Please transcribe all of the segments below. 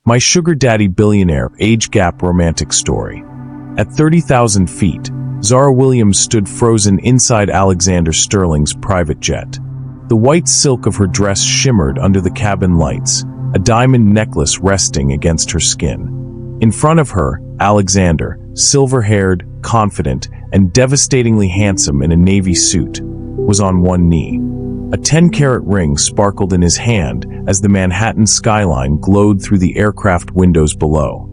My Sugar Daddy Billionaire Age Gap Romantic Story. At 30,000 feet, Zara Williams stood frozen inside Alexander Sterling's private jet. The white silk of her dress shimmered under the cabin lights, a diamond necklace resting against her skin. In front of her, Alexander, silver-haired, confident, and devastatingly handsome in a navy suit, was on one knee. A 10-carat ring sparkled in his hand as the Manhattan skyline glowed through the aircraft windows below.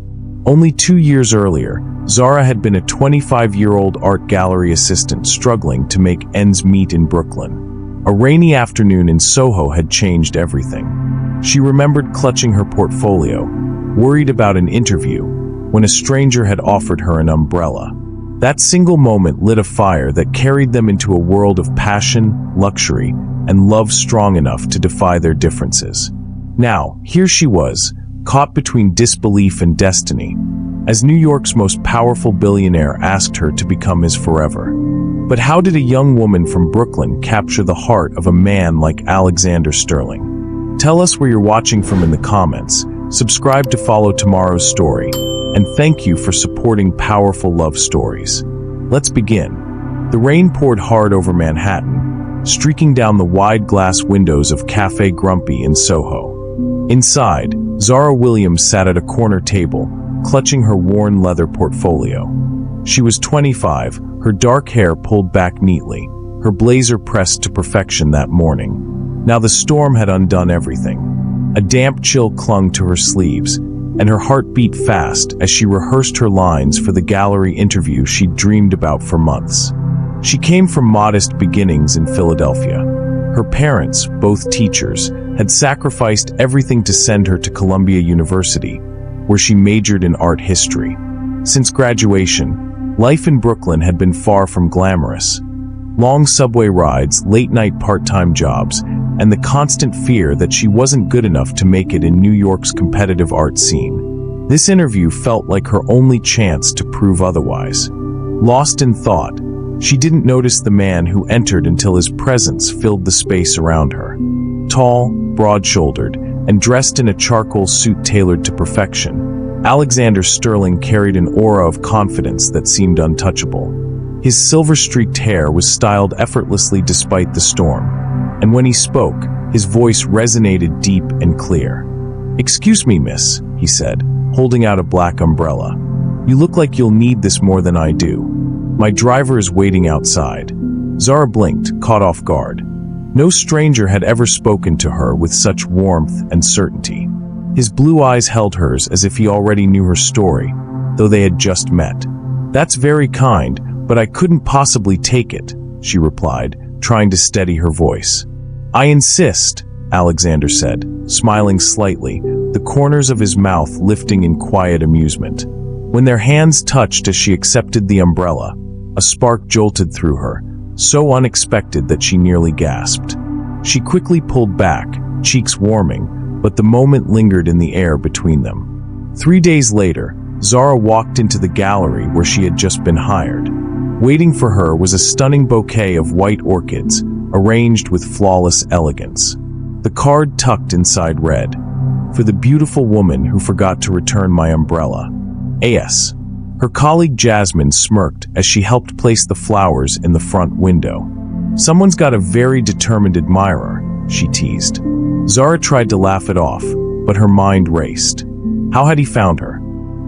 Only 2 years earlier, Zara had been a 25-year-old art gallery assistant struggling to make ends meet in Brooklyn. A rainy afternoon in Soho had changed everything. She remembered clutching her portfolio, worried about an interview, when a stranger had offered her an umbrella. That single moment lit a fire that carried them into a world of passion, luxury, and love strong enough to defy their differences. Now, here she was, caught between disbelief and destiny, as New York's most powerful billionaire asked her to become his forever. But how did a young woman from Brooklyn capture the heart of a man like Alexander Sterling? Tell us where you're watching from in the comments, subscribe to follow tomorrow's story, and thank you for supporting powerful love stories. Let's begin. The rain poured hard over Manhattan, streaking down the wide glass windows of Café Grumpy in Soho. Inside, Zara Williams sat at a corner table, clutching her worn leather portfolio. She was 25, her dark hair pulled back neatly, her blazer pressed to perfection that morning. Now the storm had undone everything. A damp chill clung to her sleeves, and her heart beat fast as she rehearsed her lines for the gallery interview she'd dreamed about for months. She came from modest beginnings in Philadelphia. Her parents, both teachers, had sacrificed everything to send her to Columbia University, where she majored in art history. Since graduation, life in Brooklyn had been far from glamorous. Long subway rides, late-night part-time jobs, and the constant fear that she wasn't good enough to make it in New York's competitive art scene. This interview felt like her only chance to prove otherwise. Lost in thought, she didn't notice the man who entered until his presence filled the space around her. Tall, broad-shouldered, and dressed in a charcoal suit tailored to perfection, Alexander Sterling carried an aura of confidence that seemed untouchable. His silver-streaked hair was styled effortlessly despite the storm, and when he spoke, his voice resonated deep and clear. "Excuse me, miss," he said, holding out a black umbrella. "You look like you'll need this more than I do. My driver is waiting outside." Zara blinked, caught off guard. No stranger had ever spoken to her with such warmth and certainty. His blue eyes held hers as if he already knew her story, though they had just met. "That's very kind, but I couldn't possibly take it," she replied, trying to steady her voice. "I insist," Alexander said, smiling slightly, the corners of his mouth lifting in quiet amusement. When their hands touched as she accepted the umbrella, a spark jolted through her, so unexpected that she nearly gasped. She quickly pulled back, cheeks warming, but the moment lingered in the air between them. 3 days later, Zara walked into the gallery where she had just been hired. Waiting for her was a stunning bouquet of white orchids, arranged with flawless elegance. The card tucked inside read, "For the beautiful woman who forgot to return my umbrella. A.S." Her colleague Jasmine smirked as she helped place the flowers in the front window. "Someone's got a very determined admirer," she teased. Zara tried to laugh it off, but her mind raced. How had he found her?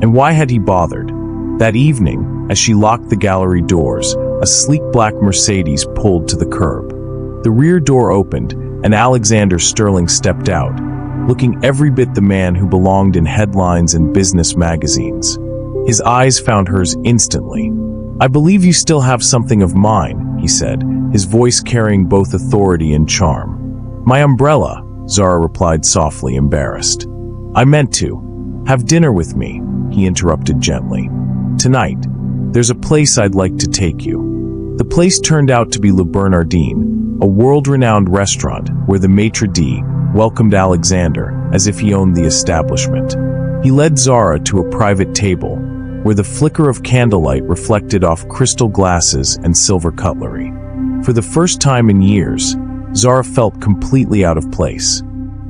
And why had he bothered? That evening, as she locked the gallery doors, a sleek black Mercedes pulled to the curb. The rear door opened, and Alexander Sterling stepped out, looking every bit the man who belonged in headlines and business magazines. His eyes found hers instantly. "I believe you still have something of mine," he said, his voice carrying both authority and charm. "My umbrella," Zara replied softly, embarrassed. "I meant to. Have dinner with me," he interrupted gently. "Tonight. There's a place I'd like to take you." The place turned out to be Le Bernardin, a world-renowned restaurant where the maitre d' welcomed Alexander as if he owned the establishment. He led Zara to a private table, where the flicker of candlelight reflected off crystal glasses and silver cutlery. For the first time in years, Zara felt completely out of place.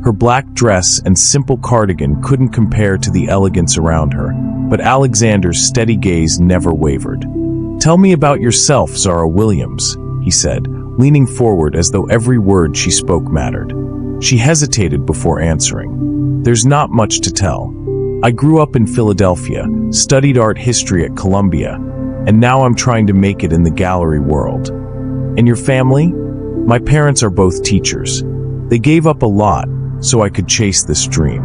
Her black dress and simple cardigan couldn't compare to the elegance around her, but Alexander's steady gaze never wavered. "Tell me about yourself, Zara Williams," he said, leaning forward as though every word she spoke mattered. She hesitated before answering. "There's not much to tell. I grew up in Philadelphia, studied art history at Columbia, and now I'm trying to make it in the gallery world." "And your family?" "My parents are both teachers. They gave up a lot so I could chase this dream.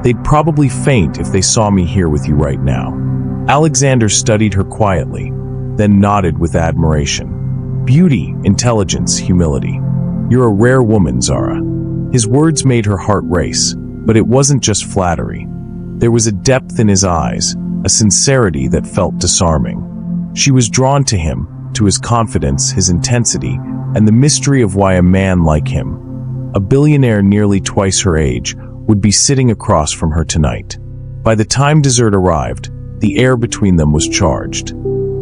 They'd probably faint if they saw me here with you right now." Alexander studied her quietly, then nodded with admiration. "Beauty, intelligence, humility. You're a rare woman, Zara." His words made her heart race, but it wasn't just flattery. There was a depth in his eyes, a sincerity that felt disarming. She was drawn to him, to his confidence, his intensity, and the mystery of why a man like him, a billionaire nearly twice her age, would be sitting across from her tonight. By the time dessert arrived, the air between them was charged.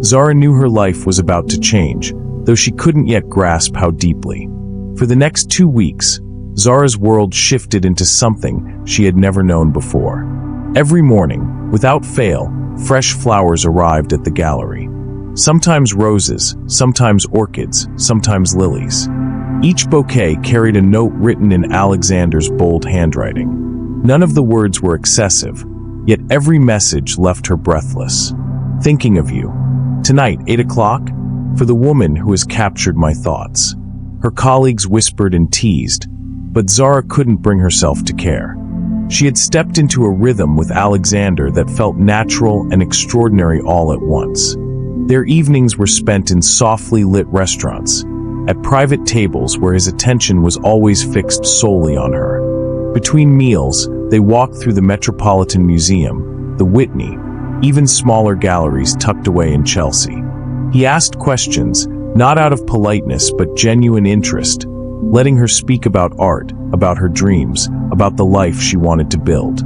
Zara knew her life was about to change, though she couldn't yet grasp how deeply. For the next 2 weeks, Zara's world shifted into something she had never known before. Every morning, without fail, fresh flowers arrived at the gallery. Sometimes roses, sometimes orchids, sometimes lilies. Each bouquet carried a note written in Alexander's bold handwriting. None of the words were excessive, yet every message left her breathless. "Thinking of you. Tonight, 8 o'clock, for the woman who has captured my thoughts." Her colleagues whispered and teased, but Zara couldn't bring herself to care. She had stepped into a rhythm with Alexander that felt natural and extraordinary all at once. Their evenings were spent in softly lit restaurants, at private tables where his attention was always fixed solely on her. Between meals, they walked through the Metropolitan Museum, the Whitney, even smaller galleries tucked away in Chelsea. He asked questions, not out of politeness but genuine interest, letting her speak about art, about her dreams, about the life she wanted to build.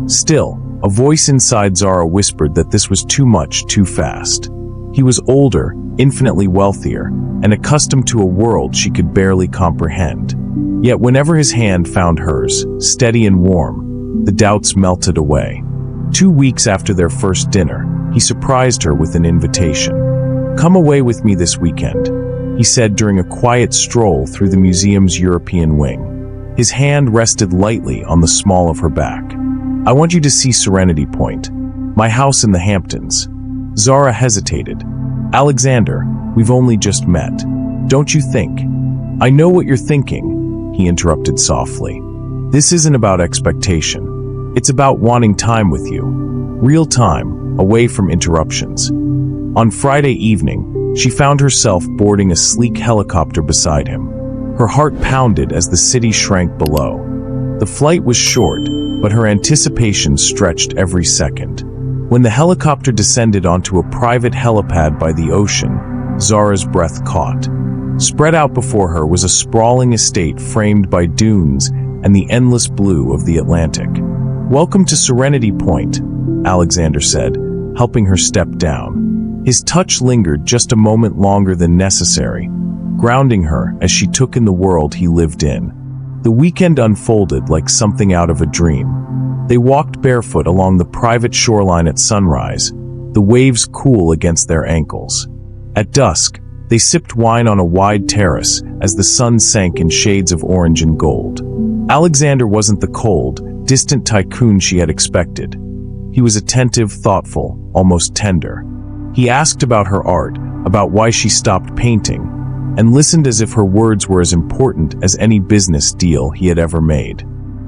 Still, a voice inside Zara whispered that this was too much, too fast. He was older, infinitely wealthier, and accustomed to a world she could barely comprehend. Yet whenever his hand found hers, steady and warm, the doubts melted away. 2 weeks after their first dinner, he surprised her with an invitation. "Come away with me this weekend," he said during a quiet stroll through the museum's European wing. His hand rested lightly on the small of her back. "I want you to see Serenity Point, my house in the Hamptons." Zara hesitated. "Alexander, we've only just met. Don't you think?" "I know what you're thinking," he interrupted softly. "This isn't about expectation. It's about wanting time with you. Real time, away from interruptions." On Friday evening, she found herself boarding a sleek helicopter beside him. Her heart pounded as the city shrank below. The flight was short, but her anticipation stretched every second. When the helicopter descended onto a private helipad by the ocean, Zara's breath caught. Spread out before her was a sprawling estate framed by dunes and the endless blue of the Atlantic. "Welcome to Serenity Point," Alexander said, helping her step down. His touch lingered just a moment longer than necessary, grounding her as she took in the world he lived in. The weekend unfolded like something out of a dream. They walked barefoot along the private shoreline at sunrise, the waves cool against their ankles. At dusk, they sipped wine on a wide terrace as the sun sank in shades of orange and gold. Alexander wasn't the cold, distant tycoon she had expected. He was attentive, thoughtful, almost tender. He asked about her art, about why she stopped painting, and listened as if her words were as important as any business deal he had ever made.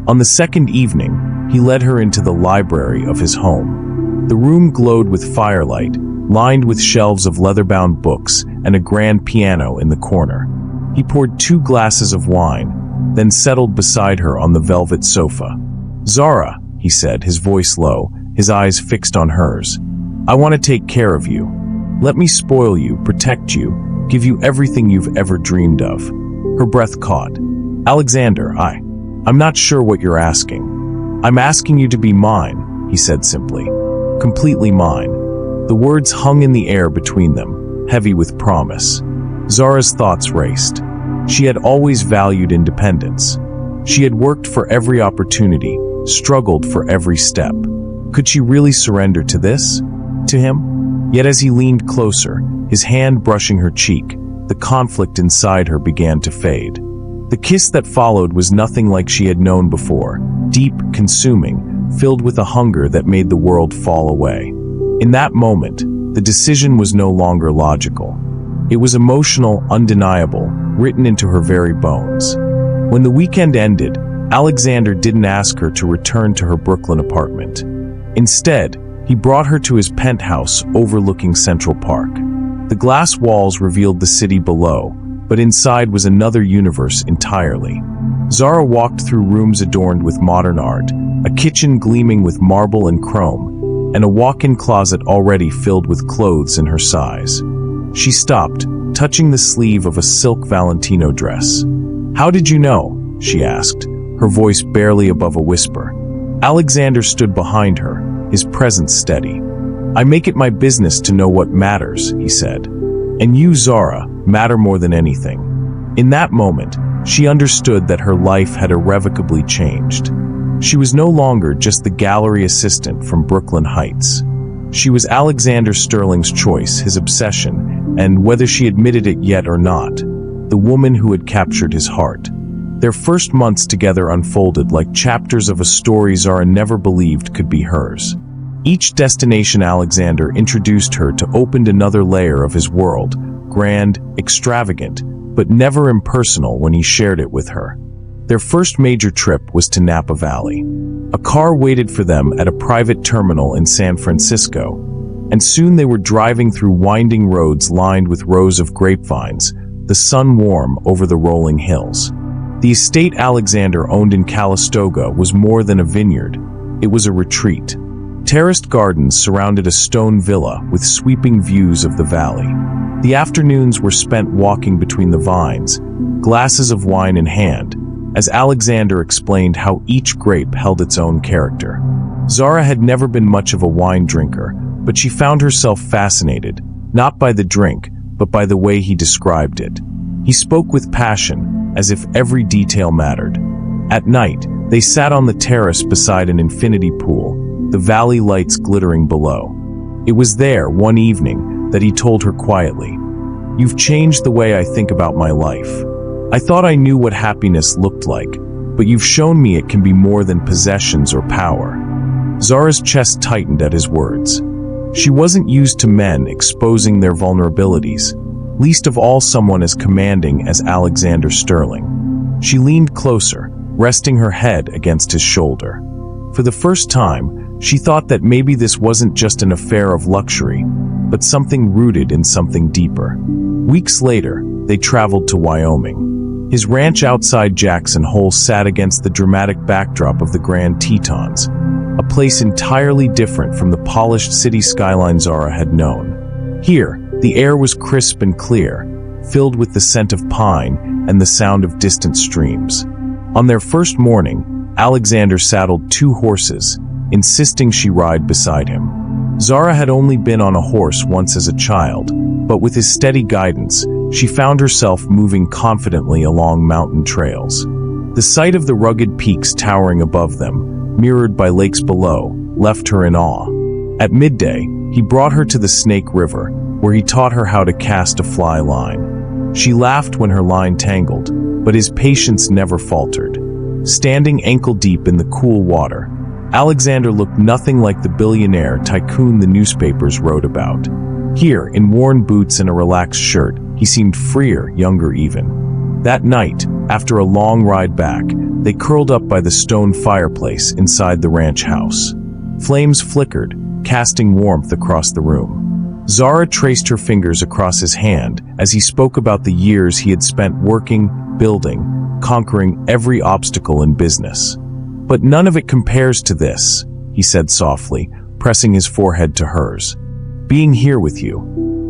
On the second evening, he led her into the library of his home. The room glowed with firelight, lined with shelves of leather-bound books and a grand piano in the corner. He poured 2 glasses of wine, then settled beside her on the velvet sofa. "Zara," he said, his voice low, his eyes fixed on hers. "I want to take care of you. Let me spoil you, protect you, give you everything you've ever dreamed of." Her breath caught. "Alexander, I'm not sure what you're asking." "I'm asking you to be mine," he said simply. "Completely mine." The words hung in the air between them, heavy with promise. Zara's thoughts raced. She had always valued independence. She had worked for every opportunity, struggled for every step. Could she really surrender to this? To him? Yet as he leaned closer, his hand brushing her cheek, the conflict inside her began to fade. The kiss that followed was nothing like she had known before, deep, consuming, filled with a hunger that made the world fall away. In that moment, the decision was no longer logical. It was emotional, undeniable, written into her very bones. When the weekend ended, Alexander didn't ask her to return to her Brooklyn apartment. Instead, he brought her to his penthouse overlooking Central Park. The glass walls revealed the city below, but inside was another universe entirely. Zara walked through rooms adorned with modern art, a kitchen gleaming with marble and chrome, and a walk-in closet already filled with clothes in her size. She stopped, touching the sleeve of a silk Valentino dress. "How did you know?" she asked, her voice barely above a whisper. Alexander stood behind her, his presence steady. "I make it my business to know what matters," he said. "And you, Zara, matter more than anything." In that moment, she understood that her life had irrevocably changed. She was no longer just the gallery assistant from Brooklyn Heights. She was Alexander Sterling's choice, his obsession, and whether she admitted it yet or not, the woman who had captured his heart. Their first months together unfolded like chapters of a story Zara never believed could be hers. Each destination Alexander introduced her to opened another layer of his world, grand, extravagant, but never impersonal when he shared it with her. Their first major trip was to Napa Valley. A car waited for them at a private terminal in San Francisco, and soon they were driving through winding roads lined with rows of grapevines, the sun warm over the rolling hills. The estate Alexander owned in Calistoga was more than a vineyard. It was a retreat. Terraced gardens surrounded a stone villa with sweeping views of the valley. The afternoons were spent walking between the vines, glasses of wine in hand, as Alexander explained how each grape held its own character. Zara had never been much of a wine drinker, but she found herself fascinated, not by the drink, but by the way he described it. He spoke with passion, as if every detail mattered. At night, they sat on the terrace beside an infinity pool, the valley lights glittering below. It was there, one evening, that he told her quietly, "You've changed the way I think about my life. I thought I knew what happiness looked like, but you've shown me it can be more than possessions or power." Zara's chest tightened at his words. She wasn't used to men exposing their vulnerabilities, least of all someone as commanding as Alexander Sterling. She leaned closer, resting her head against his shoulder. For the first time, she thought that maybe this wasn't just an affair of luxury, but something rooted in something deeper. Weeks later, they traveled to Wyoming. His ranch outside Jackson Hole sat against the dramatic backdrop of the Grand Tetons, a place entirely different from the polished city skyline Zara had known. Here, the air was crisp and clear, filled with the scent of pine and the sound of distant streams. On their first morning, Alexander saddled 2 horses, insisting she ride beside him. Zara had only been on a horse once as a child, but with his steady guidance, she found herself moving confidently along mountain trails. The sight of the rugged peaks towering above them, mirrored by lakes below, left her in awe. At midday, he brought her to the Snake River, where he taught her how to cast a fly line. She laughed when her line tangled, but his patience never faltered. Standing ankle-deep in the cool water, Alexander looked nothing like the billionaire tycoon the newspapers wrote about. Here, in worn boots and a relaxed shirt, he seemed freer, younger even. That night, after a long ride back, they curled up by the stone fireplace inside the ranch house. Flames flickered, casting warmth across the room. Zara traced her fingers across his hand as he spoke about the years he had spent working, building, conquering every obstacle in business. "But none of it compares to this," he said softly, pressing his forehead to hers. "Being here with you."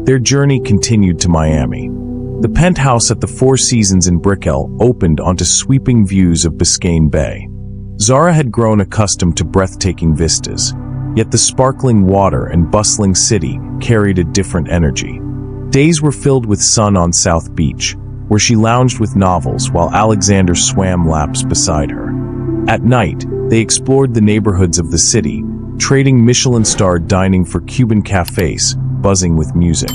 Their journey continued to Miami. The penthouse at the Four Seasons in Brickell opened onto sweeping views of Biscayne Bay. Zara had grown accustomed to breathtaking vistas, yet the sparkling water and bustling city carried a different energy. Days were filled with sun on South Beach, where she lounged with novels while Alexander swam laps beside her. At night, they explored the neighborhoods of the city, trading Michelin-starred dining for Cuban cafes, buzzing with music.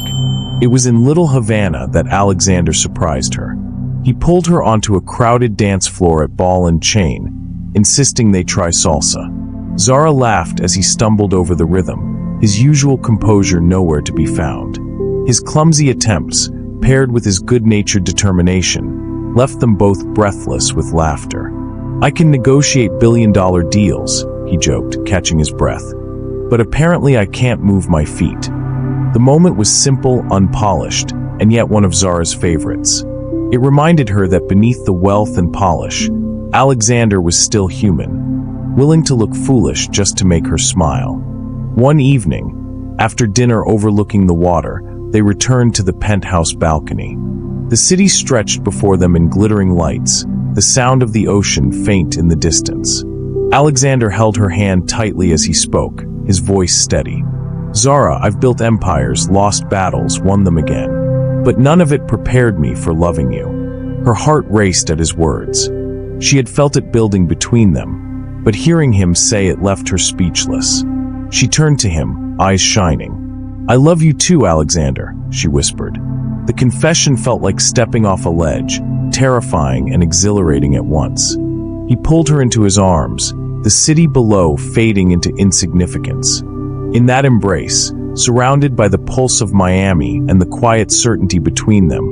It was in Little Havana that Alexander surprised her. He pulled her onto a crowded dance floor at Ball and Chain, insisting they try salsa. Zara laughed as he stumbled over the rhythm, his usual composure nowhere to be found. His clumsy attempts, paired with his good-natured determination, left them both breathless with laughter. "I can negotiate billion-dollar deals," he joked, catching his breath. "But apparently I can't move my feet." The moment was simple, unpolished, and yet one of Zara's favorites. It reminded her that beneath the wealth and polish, Alexander was still human, willing to look foolish just to make her smile. One evening, after dinner overlooking the water, they returned to the penthouse balcony. The city stretched before them in glittering lights, the sound of the ocean faint in the distance. Alexander held her hand tightly as he spoke, his voice steady. "Zara, I've built empires, lost battles, won them again. But none of it prepared me for loving you." Her heart raced at his words. She had felt it building between them, but hearing him say it left her speechless. She turned to him, eyes shining. "I love you too, Alexander," she whispered. The confession felt like stepping off a ledge, terrifying and exhilarating at once. He pulled her into his arms, the city below fading into insignificance. In that embrace, surrounded by the pulse of Miami and the quiet certainty between them,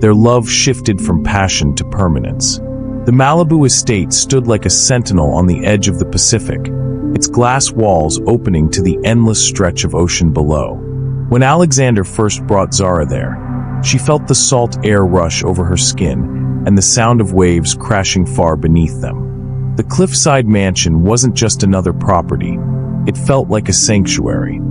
their love shifted from passion to permanence. The Malibu estate stood like a sentinel on the edge of the Pacific, its glass walls opening to the endless stretch of ocean below. When Alexander first brought Zara there, she felt the salt air rush over her skin and the sound of waves crashing far beneath them. The cliffside mansion wasn't just another property. It felt like a sanctuary.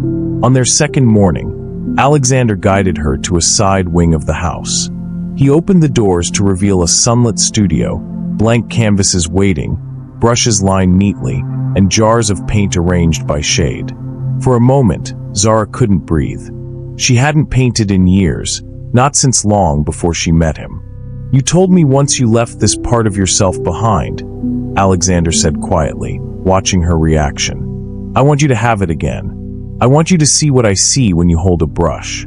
On their second morning, Alexander guided her to a side wing of the house. He opened the doors to reveal a sunlit studio, blank canvases waiting, brushes lined neatly, and jars of paint arranged by shade. For a moment, Zara couldn't breathe. She hadn't painted in years, not since long before she met him. "You told me once you left this part of yourself behind," Alexander said quietly, watching her reaction. "I want you to have it again. I want you to see what I see when you hold a brush."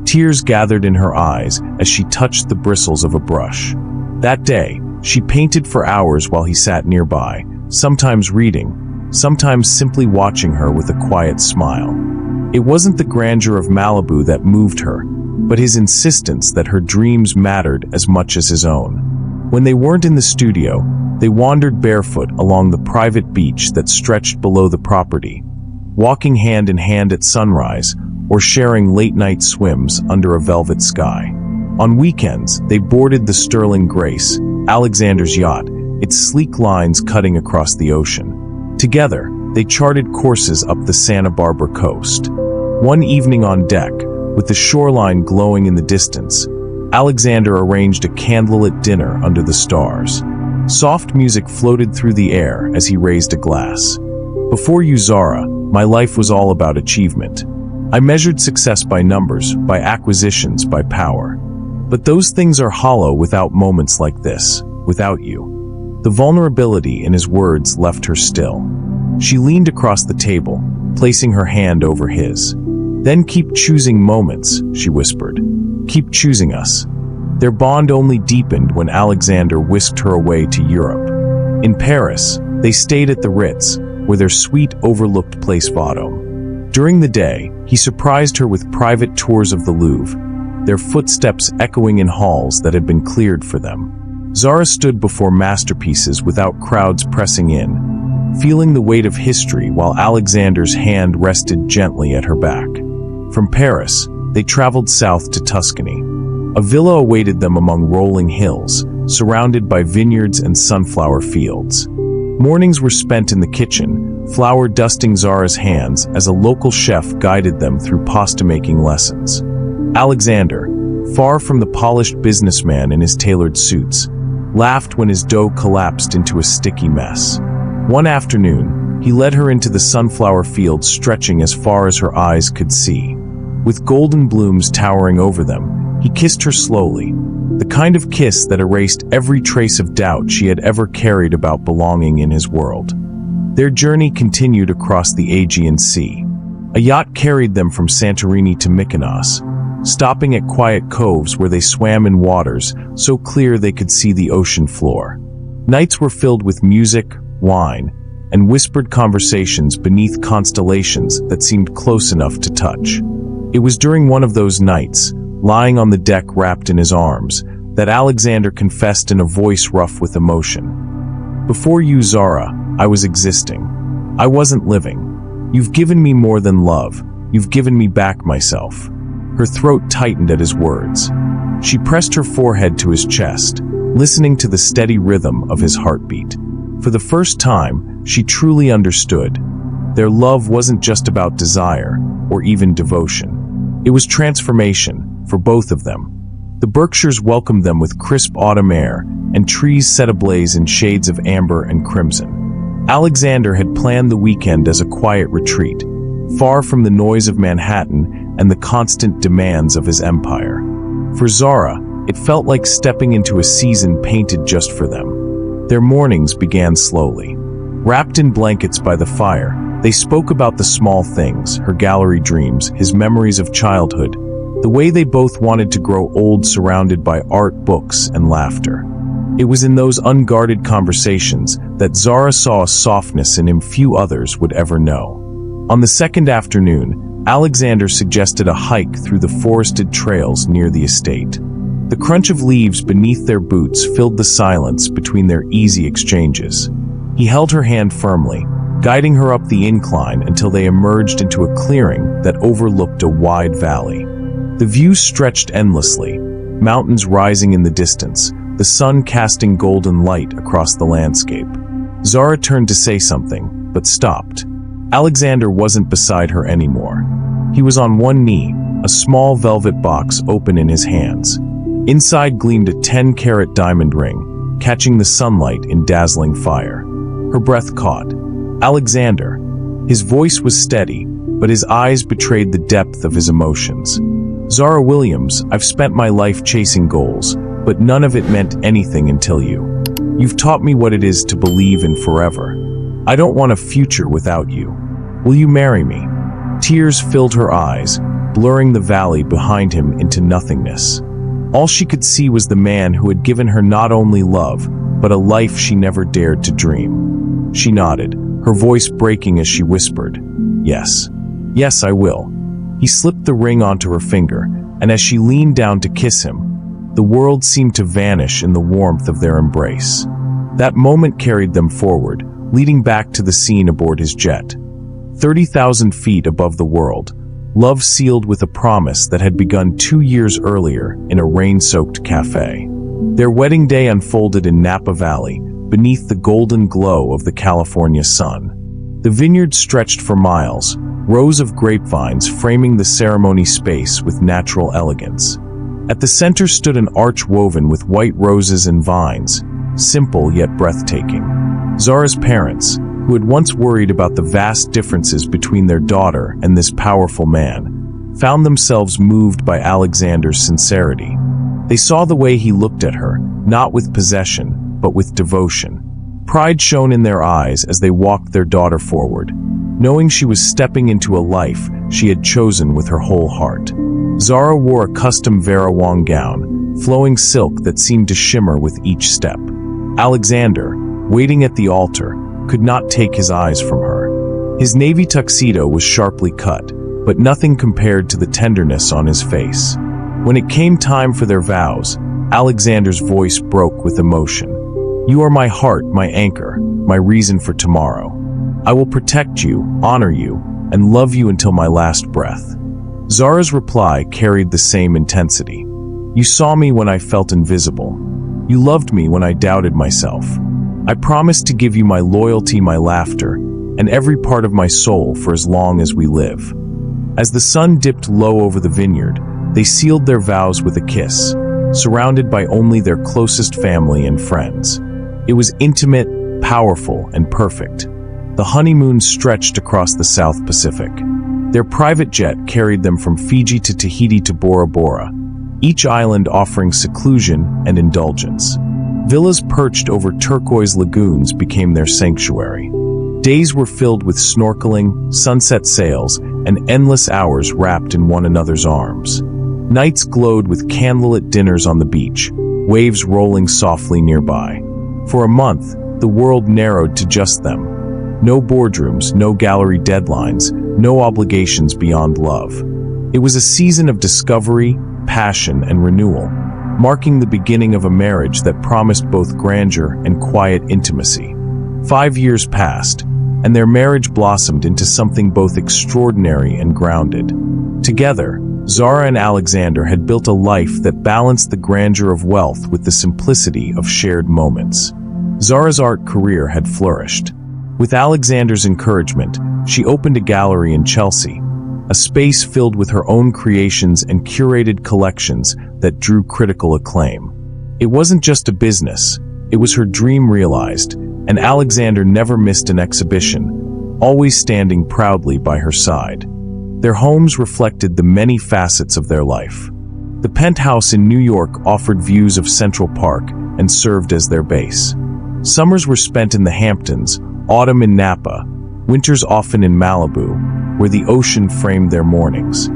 Tears gathered in her eyes as she touched the bristles of a brush. That day, she painted for hours while he sat nearby, sometimes reading, sometimes simply watching her with a quiet smile. It wasn't the grandeur of Malibu that moved her, but his insistence that her dreams mattered as much as his own. When they weren't in the studio, they wandered barefoot along the private beach that stretched below the property, walking hand in hand at sunrise or sharing late-night swims under a velvet sky. On weekends, they boarded the Sterling Grace, Alexander's yacht, its sleek lines cutting across the ocean. Together, they charted courses up the Santa Barbara coast. One evening on deck, with the shoreline glowing in the distance, Alexander arranged a candlelit dinner under the stars. Soft music floated through the air as he raised a glass. "Before you, Zara, my life was all about achievement. I measured success by numbers, by acquisitions, by power. But those things are hollow without moments like this, without you." The vulnerability in his words left her still. She leaned across the table, placing her hand over his. "Then keep choosing moments," she whispered. "Keep choosing us." Their bond only deepened when Alexander whisked her away to Europe. In Paris, they stayed at the Ritz, where their suite overlooked Place Vendôme. During the day, he surprised her with private tours of the Louvre, their footsteps echoing in halls that had been cleared for them. Zara stood before masterpieces without crowds pressing in, feeling the weight of history while Alexander's hand rested gently at her back. From Paris, they traveled south to Tuscany. A villa awaited them among rolling hills, surrounded by vineyards and sunflower fields. Mornings were spent in the kitchen, flour dusting Zara's hands as a local chef guided them through pasta-making lessons. Alexander, far from the polished businessman in his tailored suits, laughed when his dough collapsed into a sticky mess. One afternoon, he led her into the sunflower fields stretching as far as her eyes could see. With golden blooms towering over them, he kissed her slowly, the kind of kiss that erased every trace of doubt she had ever carried about belonging in his world. Their journey continued across the Aegean Sea. A yacht carried them from Santorini to Mykonos, stopping at quiet coves where they swam in waters so clear they could see the ocean floor. Nights were filled with music, wine, and whispered conversations beneath constellations that seemed close enough to touch. It was during one of those nights, lying on the deck wrapped in his arms, that Alexander confessed in a voice rough with emotion. "Before you, Zara, I was existing. I wasn't living. You've given me more than love. You've given me back myself." Her throat tightened at his words. She pressed her forehead to his chest, listening to the steady rhythm of his heartbeat. For the first time, she truly understood. Their love wasn't just about desire, or even devotion. It was transformation, for both of them. The Berkshires welcomed them with crisp autumn air, and trees set ablaze in shades of amber and crimson. Alexander had planned the weekend as a quiet retreat, far from the noise of Manhattan and the constant demands of his empire. For Zara, it felt like stepping into a season painted just for them. Their mornings began slowly. Wrapped in blankets by the fire, they spoke about the small things, her gallery dreams, his memories of childhood, the way they both wanted to grow old surrounded by art, books, and laughter. It was in those unguarded conversations that Zara saw a softness in him few others would ever know. On the second afternoon, Alexander suggested a hike through the forested trails near the estate. The crunch of leaves beneath their boots filled the silence between their easy exchanges. He held her hand firmly, guiding her up the incline until they emerged into a clearing that overlooked a wide valley. The view stretched endlessly, mountains rising in the distance, the sun casting golden light across the landscape. Zara turned to say something, but stopped. Alexander wasn't beside her anymore. He was on one knee, a small velvet box open in his hands. Inside gleamed a 10-carat diamond ring, catching the sunlight in dazzling fire. Her breath caught. "Alexander." His voice was steady, but his eyes betrayed the depth of his emotions. "Zara Williams, I've spent my life chasing goals, but none of it meant anything until you. You've taught me what it is to believe in forever. I don't want a future without you. Will you marry me?" Tears filled her eyes, blurring the valley behind him into nothingness. All she could see was the man who had given her not only love, but a life she never dared to dream. She nodded, her voice breaking as she whispered, "Yes. Yes, I will." He slipped the ring onto her finger, and as she leaned down to kiss him, the world seemed to vanish in the warmth of their embrace. That moment carried them forward, leading back to the scene aboard his jet. 30,000 feet above the world, love sealed with a promise that had begun 2 years earlier in a rain-soaked café. Their wedding day unfolded in Napa Valley, beneath the golden glow of the California sun. The vineyard stretched for miles, rows of grapevines framing the ceremony space with natural elegance. At the center stood an arch woven with white roses and vines, simple yet breathtaking. Zara's parents, who had once worried about the vast differences between their daughter and this powerful man, found themselves moved by Alexander's sincerity. They saw the way he looked at her, not with possession, but with devotion. Pride shone in their eyes as they walked their daughter forward, knowing she was stepping into a life she had chosen with her whole heart. Zara wore a custom Vera Wang gown, flowing silk that seemed to shimmer with each step. Alexander, waiting at the altar, could not take his eyes from her. His navy tuxedo was sharply cut, but nothing compared to the tenderness on his face. When it came time for their vows, Alexander's voice broke with emotion. "You are my heart, my anchor, my reason for tomorrow. I will protect you, honor you, and love you until my last breath." Zara's reply carried the same intensity. "You saw me when I felt invisible. You loved me when I doubted myself. I promise to give you my loyalty, my laughter, and every part of my soul for as long as we live." As the sun dipped low over the vineyard, they sealed their vows with a kiss, surrounded by only their closest family and friends. It was intimate, powerful, and perfect. The honeymoon stretched across the South Pacific. Their private jet carried them from Fiji to Tahiti to Bora Bora, each island offering seclusion and indulgence. Villas perched over turquoise lagoons became their sanctuary. Days were filled with snorkeling, sunset sails, and endless hours wrapped in one another's arms. Nights glowed with candlelit dinners on the beach, waves rolling softly nearby. For a month, the world narrowed to just them. No boardrooms, no gallery deadlines, no obligations beyond love. It was a season of discovery, passion, and renewal, marking the beginning of a marriage that promised both grandeur and quiet intimacy. 5 years passed, and their marriage blossomed into something both extraordinary and grounded. Together, Zara and Alexander had built a life that balanced the grandeur of wealth with the simplicity of shared moments. Zara's art career had flourished. With Alexander's encouragement, she opened a gallery in Chelsea, a space filled with her own creations and curated collections that drew critical acclaim. It wasn't just a business, it was her dream realized, and Alexander never missed an exhibition, always standing proudly by her side. Their homes reflected the many facets of their life. The penthouse in New York offered views of Central Park and served as their base. Summers were spent in the Hamptons, autumn in Napa, winters often in Malibu, where the ocean framed their mornings.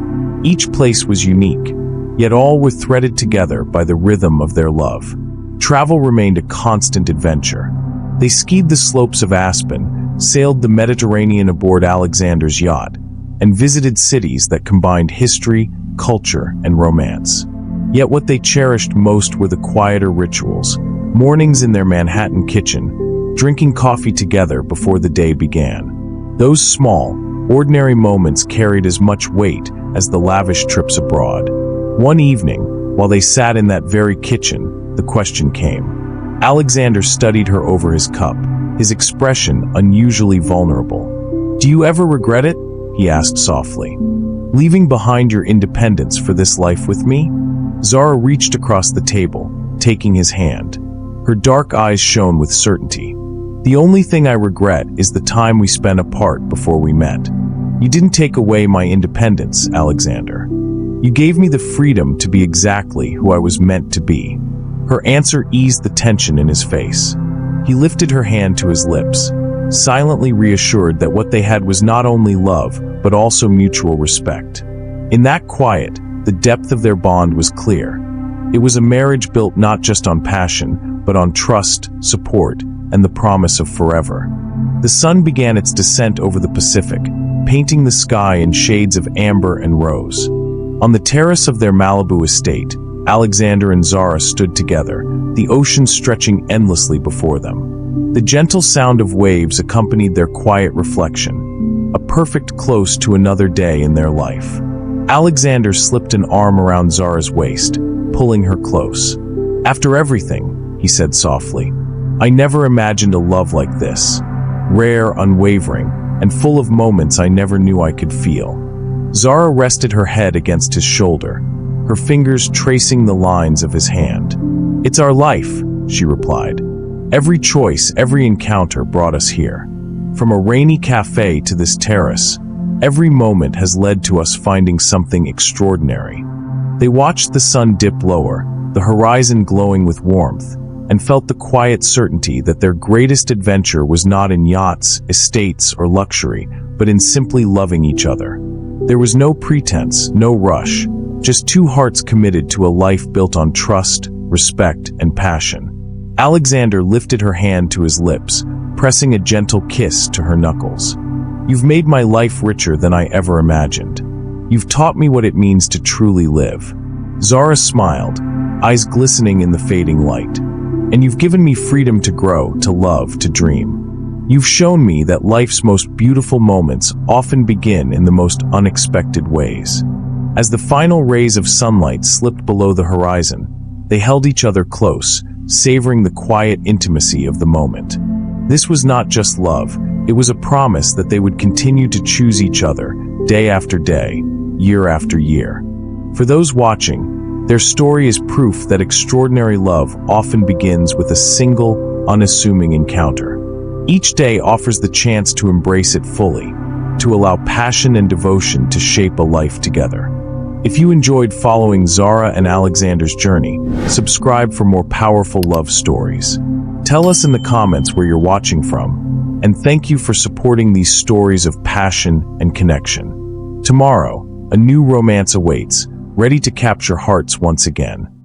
Each place was unique, yet all were threaded together by the rhythm of their love. Travel remained a constant adventure. They skied the slopes of Aspen, sailed the Mediterranean aboard Alexander's yacht, and visited cities that combined history, culture, and romance. Yet what they cherished most were the quieter rituals, mornings in their Manhattan kitchen, drinking coffee together before the day began. Those small, ordinary moments carried as much weight as the lavish trips abroad. One evening, while they sat in that very kitchen, the question came. Alexander studied her over his cup, his expression unusually vulnerable. "Do you ever regret it?" he asked softly. "Leaving behind your independence for this life with me?" Zara reached across the table, taking his hand. Her dark eyes shone with certainty. "The only thing I regret is the time we spent apart before we met. You didn't take away my independence, Alexander. You gave me the freedom to be exactly who I was meant to be." Her answer eased the tension in his face. He lifted her hand to his lips, silently reassured that what they had was not only love, but also mutual respect. In that quiet, the depth of their bond was clear. It was a marriage built not just on passion, but on trust, support, and the promise of forever. The sun began its descent over the Pacific, painting the sky in shades of amber and rose. On the terrace of their Malibu estate, Alexander and Zara stood together, the ocean stretching endlessly before them. The gentle sound of waves accompanied their quiet reflection, a perfect close to another day in their life. Alexander slipped an arm around Zara's waist, pulling her close. "After everything," he said softly, "I never imagined a love like this. Rare, unwavering, and full of moments I never knew I could feel." Zara rested her head against his shoulder, her fingers tracing the lines of his hand. "It's our life," she replied. "Every choice, every encounter brought us here. From a rainy café to this terrace, every moment has led to us finding something extraordinary." They watched the sun dip lower, the horizon glowing with warmth, and felt the quiet certainty that their greatest adventure was not in yachts, estates, or luxury, but in simply loving each other. There was no pretense, no rush, just two hearts committed to a life built on trust, respect, and passion. Alexander lifted her hand to his lips, pressing a gentle kiss to her knuckles. "You've made my life richer than I ever imagined. You've taught me what it means to truly live." Zara smiled, eyes glistening in the fading light. "And you've given me freedom to grow, to love, to dream. You've shown me that life's most beautiful moments often begin in the most unexpected ways." As the final rays of sunlight slipped below the horizon, they held each other close, savoring the quiet intimacy of the moment. This was not just love, it was a promise that they would continue to choose each other, day after day, year after year. For those watching, their story is proof that extraordinary love often begins with a single, unassuming encounter. Each day offers the chance to embrace it fully, to allow passion and devotion to shape a life together. If you enjoyed following Zara and Alexander's journey, subscribe for more powerful love stories. Tell us in the comments where you're watching from, and thank you for supporting these stories of passion and connection. Tomorrow, a new romance awaits, ready to capture hearts once again.